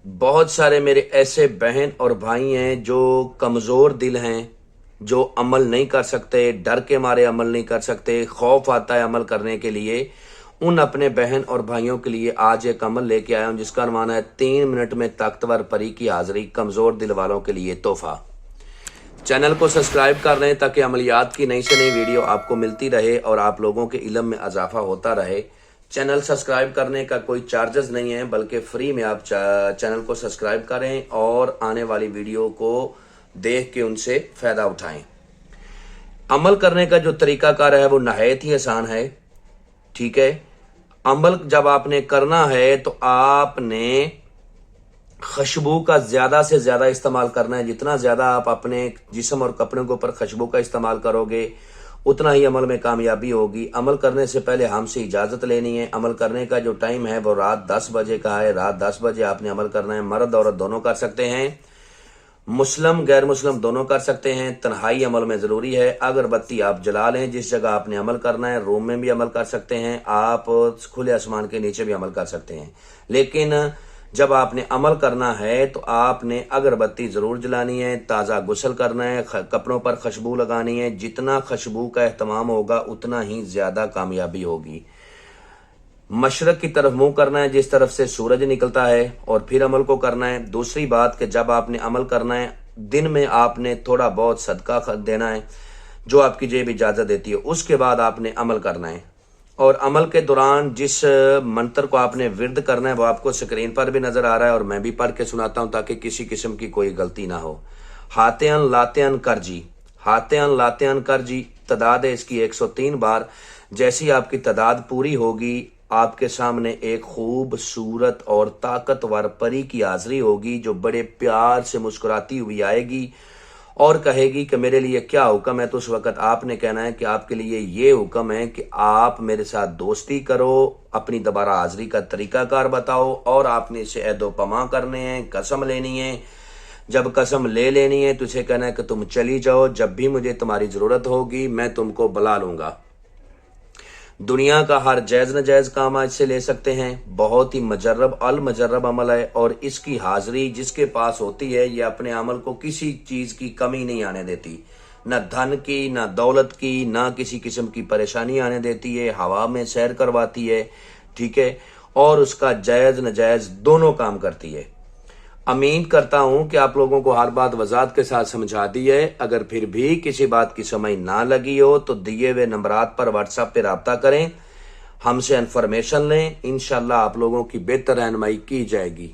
بہت سارے میرے ایسے بہن اور بھائی ہیں جو کمزور دل ہیں، جو عمل نہیں کر سکتے، ڈر کے مارے عمل نہیں کر سکتے، خوف آتا ہے عمل کرنے کے لیے۔ ان اپنے بہن اور بھائیوں کے لیے آج ایک عمل لے کے آیا ہوں جس کا عنوان ہے 3 منٹ میں طاقتور پری کی حاضری، کمزور دل والوں کے لیے تحفہ۔ چینل کو سبسکرائب کر لیں تاکہ عملیات کی نئی سے نئی ویڈیو آپ کو ملتی رہے اور آپ لوگوں کے علم میں اضافہ ہوتا رہے۔ چینل سبسکرائب کرنے کا کوئی چارجز نہیں ہے، بلکہ فری میں آپ چینل کو سبسکرائب کریں اور آنے والی ویڈیو کو دیکھ کے ان سے فائدہ اٹھائیں۔ عمل کرنے کا جو طریقہ کار ہے وہ نہایت ہی آسان ہے، ٹھیک ہے۔ عمل جب آپ نے کرنا ہے تو آپ نے خوشبو کا زیادہ سے زیادہ استعمال کرنا ہے۔ جتنا زیادہ آپ اپنے جسم اور کپڑوں کے اوپر خوشبو کا استعمال کرو گے اتنا ہی عمل میں کامیابی ہوگی۔ عمل کرنے سے پہلے ہم سے اجازت لینی ہے۔ عمل کرنے کا جو ٹائم ہے وہ رات 10 بجے کا ہے۔ رات 10 بجے آپ نے عمل کرنا ہے۔ مرد عورت دونوں کر سکتے ہیں، مسلم غیر مسلم دونوں کر سکتے ہیں۔ تنہائی عمل میں ضروری ہے۔ اگربتی آپ جلا لیں جس جگہ آپ نے عمل کرنا ہے۔ روم میں بھی عمل کر سکتے ہیں، آپ کھلے آسمان کے نیچے بھی عمل کر سکتے ہیں، لیکن جب آپ نے عمل کرنا ہے تو آپ نے اگربتی ضرور جلانی ہے، تازہ غسل کرنا ہے، کپڑوں پر خوشبو لگانی ہے۔ جتنا خوشبو کا اہتمام ہوگا اتنا ہی زیادہ کامیابی ہوگی۔ مشرق کی طرف منہ کرنا ہے جس طرف سے سورج نکلتا ہے، اور پھر عمل کو کرنا ہے۔ دوسری بات کہ جب آپ نے عمل کرنا ہے دن میں آپ نے تھوڑا بہت صدقہ دینا ہے جو آپ کی جیب اجازت دیتی ہے، اس کے بعد آپ نے عمل کرنا ہے۔ اور عمل کے دوران جس منتر کو آپ نے ورد کرنا ہے وہ آپ کو سکرین پر بھی نظر آ رہا ہے اور میں بھی پڑھ کے سناتا ہوں تاکہ کسی قسم کی کوئی غلطی نہ ہو۔ ہاتین لاتین کرجی، ہاتین لاتین کرجی، تعداد ہے اس کی 103 بار۔ جیسی آپ کی تعداد پوری ہوگی آپ کے سامنے ایک خوبصورت اور طاقتور پری کی حاضری ہوگی جو بڑے پیار سے مسکراتی ہوئی آئے گی اور کہے گی کہ میرے لیے کیا حکم ہے۔ تو اس وقت آپ نے کہنا ہے کہ آپ کے لیے یہ حکم ہے کہ آپ میرے ساتھ دوستی کرو، اپنی دوبارہ حاضری کا طریقہ کار بتاؤ، اور آپ نے اسے عہد و پیما کرنے ہیں، قسم لینی ہے۔ جب قسم لے لینی ہے تو اسے کہنا ہے کہ تم چلی جاؤ، جب بھی مجھے تمہاری ضرورت ہوگی میں تم کو بلا لوں گا۔ دنیا کا ہر جائز ناجائز کام آج سے لے سکتے ہیں۔ بہت ہی مجرب المجرب عمل ہے، اور اس کی حاضری جس کے پاس ہوتی ہے یہ اپنے عمل کو کسی چیز کی کمی نہیں آنے دیتی، نہ دھن کی، نہ دولت کی، نہ کسی قسم کی پریشانی آنے دیتی ہے۔ ہوا میں سیر کرواتی ہے، ٹھیک ہے، اور اس کا جائز ناجائز دونوں کام کرتی ہے۔ امید کرتا ہوں کہ آپ لوگوں کو ہر بات وضاحت کے ساتھ سمجھا دی ہے۔ اگر پھر بھی کسی بات کی سمجھ نہ لگی ہو تو دیے ہوئے نمبرات پر واٹس ایپ پہ رابطہ کریں، ہم سے انفارمیشن لیں، انشاءاللہ آپ لوگوں کی بہتر رہنمائی کی جائے گی۔